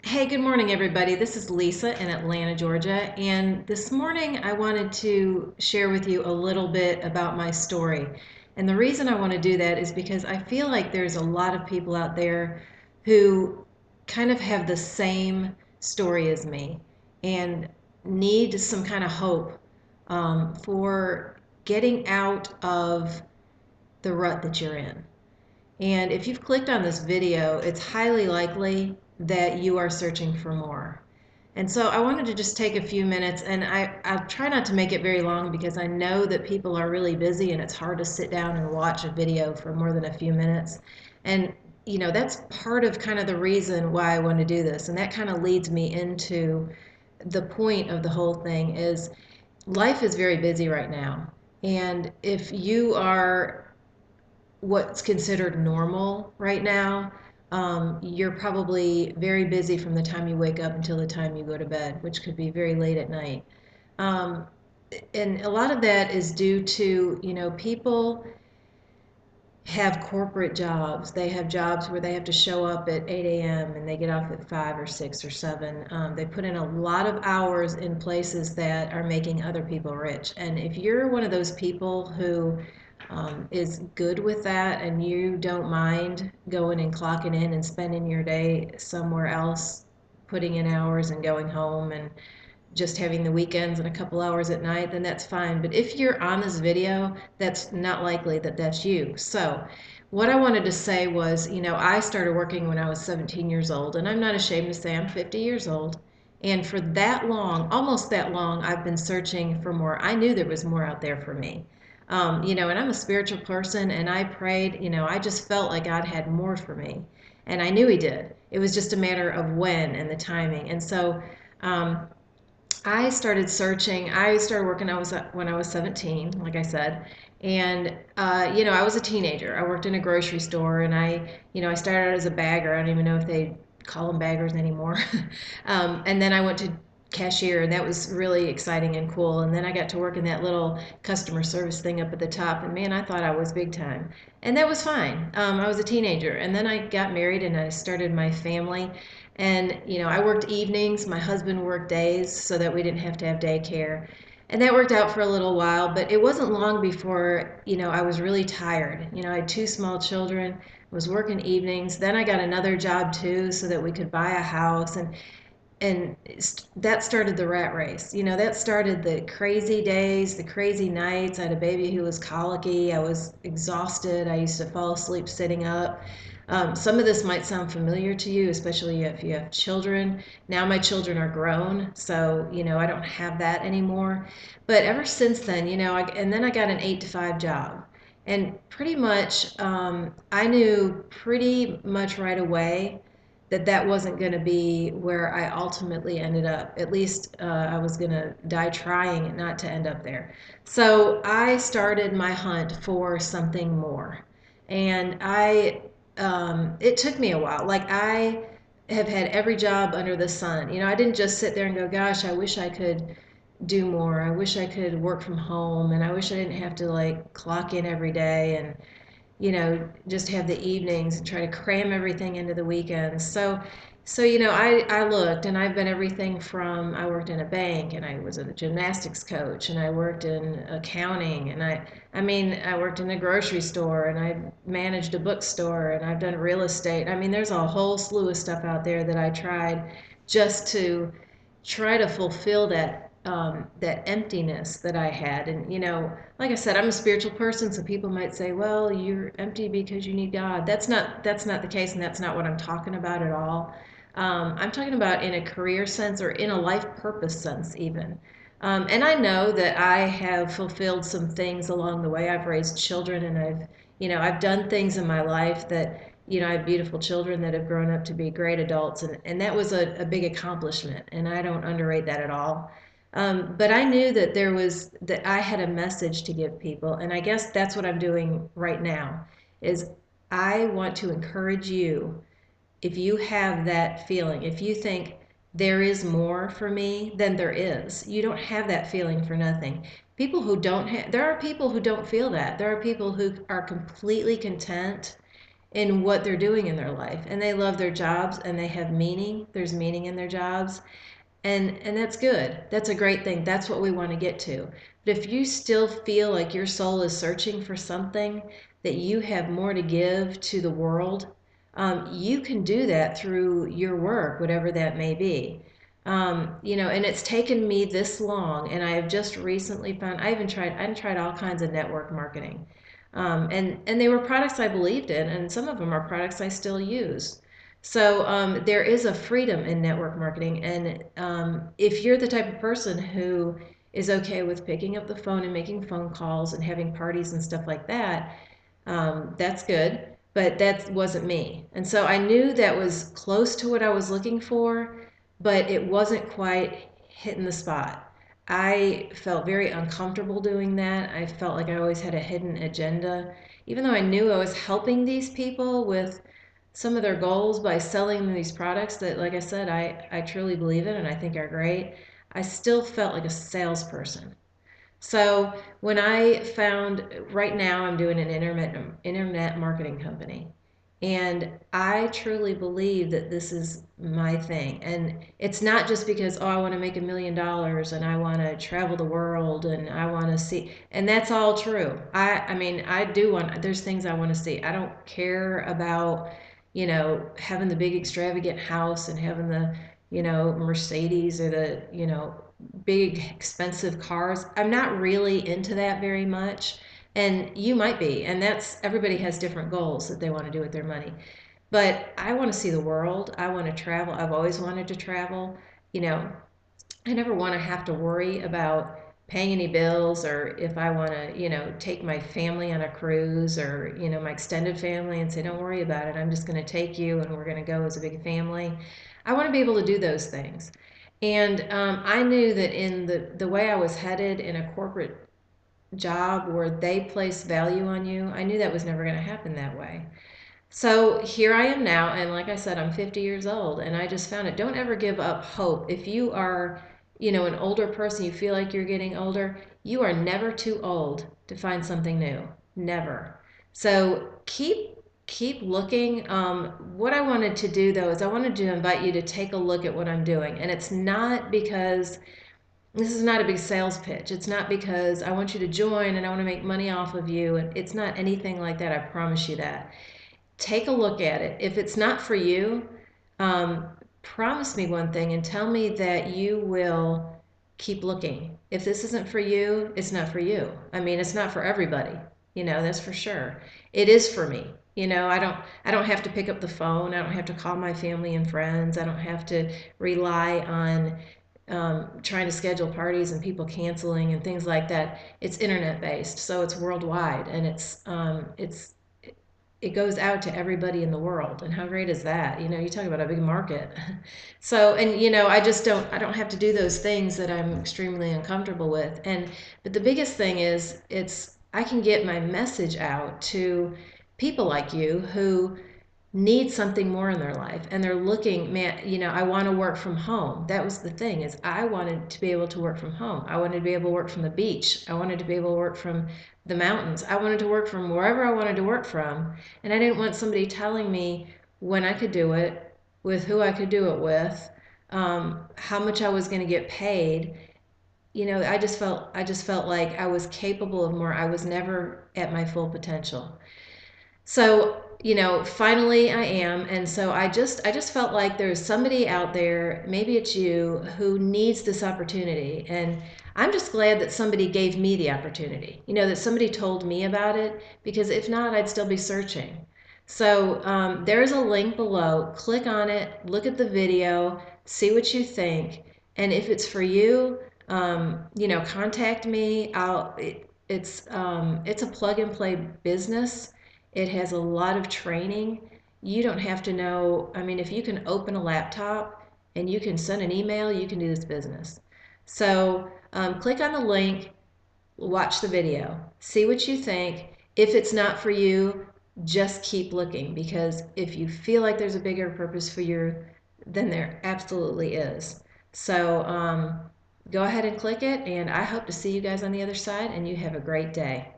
Hey, good morning, everybody. This is Lisa in Atlanta, Georgia. And this morning I wanted to share with you a little bit about my story. And the reason I want to do that is because I feel like there's a lot of people out there who kind of have the same story as me and need some kind of hope for getting out of the rut that you're in. And if you've clicked on this video, it's highly likely that you are searching for more. And so I wanted to just take a few minutes, and I'll try not to make it very long because I know that people are really busy and it's hard to sit down and watch a video for more than a few minutes. And that's part of kind of the reason why I want to do this. And that kind of leads me into the point of the whole thing is life is very busy right now. And if you are what's considered normal right now, you're probably very busy from the time you wake up until the time you go to bed, which could be very late at night. Um, and a lot of that is due to, people have corporate jobs. They have jobs where they have to show up at 8 a.m. and they get off at 5 or 6 or 7. They put in a lot of hours in places that are making other people rich. And if you're one of those people who is good with that and you don't mind going and clocking in and spending your day somewhere else, putting in hours and going home and just having the weekends and a couple hours at night, then that's fine. But if you're on this video, that's not likely that that's you. So what I wanted to say was, I started working when I was 17 years old, and I'm not ashamed to say I'm 50 years old. And for that long, almost that long, I've been searching for more. I knew there was more out there for me. And I'm a spiritual person, and I prayed, I just felt like God had more for me. And I knew He did. It was just a matter of when and the timing. And so, I started searching. I started working. When I was 17, like I said, and I was a teenager. I worked in a grocery store, and I started out as a bagger. I don't even know if they call them baggers anymore. And then I went to cashier, and that was really exciting and cool. And then I got to work in that little customer service thing up at the top, and man, I thought I was big time, and that was fine. I was a teenager, and then I got married, and I started my family. And, I worked evenings, my husband worked days so that we didn't have to have daycare. And that worked out for a little while, but it wasn't long before, I was really tired. I had two small children, was working evenings. Then I got another job too so that we could buy a house. And that started the rat race. That started the crazy days, the crazy nights. I had a baby who was colicky. I was exhausted. I used to fall asleep sitting up. Some of this might sound familiar to you, especially if you have children. Now my children are grown, so I don't have that anymore. But ever since then, and then I got an 8 to 5 job, and pretty much I knew pretty much right away that that wasn't going to be where I ultimately ended up. At least I was going to die trying not to end up there. So I started my hunt for something more. And it took me a while. Like I have had every job under the sun. I didn't just sit there and go, gosh, I wish I could do more. I wish I could work from home, and I wish I didn't have to like clock in every day and just have the evenings and try to cram everything into the weekends. So I looked, and I've been everything from I worked in a bank, and I was a gymnastics coach, and I worked in accounting, and I worked in a grocery store, and I managed a bookstore, and I've done real estate. There's a whole slew of stuff out there that I tried just to try to fulfill that emptiness that I had. And like I said, I'm a spiritual person, so people might say, "Well, you're empty because you need God." That's not the case, and that's not what I'm talking about at all. I'm talking about in a career sense or in a life purpose sense, even. And I know that I have fulfilled some things along the way. I've raised children, and I've done things in my life that I have beautiful children that have grown up to be great adults, and that was a big accomplishment, and I don't underrate that at all. But I knew that I had a message to give people, and I guess that's what I'm doing right now. Is I want to encourage you, if you have that feeling, if you think there is more for me, then there is. You don't have that feeling for nothing. People who don't have, there are people who don't feel that. There are people who are completely content in what they're doing in their life, and they love their jobs and they have meaning. There's meaning in their jobs, and that's good. That's a great thing. That's what we want to get to. But if you still feel like your soul is searching for something, that you have more to give to the world, you can do that through your work, whatever that may be. And it's taken me this long, and I have just recently found I tried all kinds of network marketing, and they were products I believed in, and some of them are products I still use. So there is a freedom in network marketing, and if you're the type of person who is okay with picking up the phone and making phone calls and having parties and stuff like that, that's good. But that wasn't me, and so I knew that was close to what I was looking for, but it wasn't quite hitting the spot. I felt very uncomfortable doing that. I felt like I always had a hidden agenda, even though I knew I was helping these people with some of their goals by selling them these products that, like I said, I truly believe in and I think are great. I still felt like a salesperson. So when I found, right now I'm doing an internet marketing company, and I truly believe that this is my thing. And it's not just because, oh, I want to make $1 million and I want to travel the world and I want to see, and that's all true. I mean, I do want, there's things I want to see. I don't care about, having the big extravagant house and having the, Mercedes or the, big expensive cars. I'm not really into that very much. And you might be. And that's, everybody has different goals that they want to do with their money. But I want to see the world. I want to travel. I've always wanted to travel. You know, I never want to have to worry about paying any bills, or if I want to, take my family on a cruise, or, my extended family, and say, don't worry about it. I'm just going to take you and we're going to go as a big family. I want to be able to do those things. And I knew that in the way I was headed in a corporate job where they place value on you, I knew that was never going to happen that way. So here I am now, and like I said, I'm 50 years old, and I just found it. Don't ever give up hope. If you are, an older person, you feel like you're getting older, you are never too old to find something new. Never. So keep looking. What I wanted to do though is I wanted to invite you to take a look at what I'm doing, and it's not because this is not a big sales pitch. It's not because I want you to join and I want to make money off of you. And it's not anything like that. I promise you that. Take a look at it. If it's not for you, um, promise me one thing and tell me that you will keep looking. If this isn't for you, it's not for you. I mean, it's not for everybody. That's for sure. It is for me. I don't have to pick up the phone. I don't have to call my family and friends. I don't have to rely on trying to schedule parties and people canceling and things like that. It's internet based, so it's worldwide, and it goes out to everybody in the world. And how great is that? You talk about a big market. So, and I don't have to do those things that I'm extremely uncomfortable with. But the biggest thing is, I can get my message out to people like you who need something more in their life, and they're looking, man, I want to work from home. That was the thing, is I wanted to be able to work from home. I wanted to be able to work from the beach. I wanted to be able to work from the mountains. I wanted to work from wherever I wanted to work from, and I didn't want somebody telling me when I could do it, with who I could do it with, how much I was going to get paid. I just felt like I was capable of more. I was never at my full potential. So, finally I am. And so I just felt like there's somebody out there, maybe it's you, who needs this opportunity. And I'm just glad that somebody gave me the opportunity, that somebody told me about it, because if not, I'd still be searching. So there's a link below. Click on it, look at the video, see what you think. And if it's for you, contact me. It's a plug and play business. It has a lot of training. You don't have to know. I mean, if you can open a laptop and you can send an email, you can do this business. So click on the link, watch the video, see what you think. If it's not for you, just keep looking, because if you feel like there's a bigger purpose for you, then there absolutely is. So go ahead and click it, and I hope to see you guys on the other side, and you have a great day.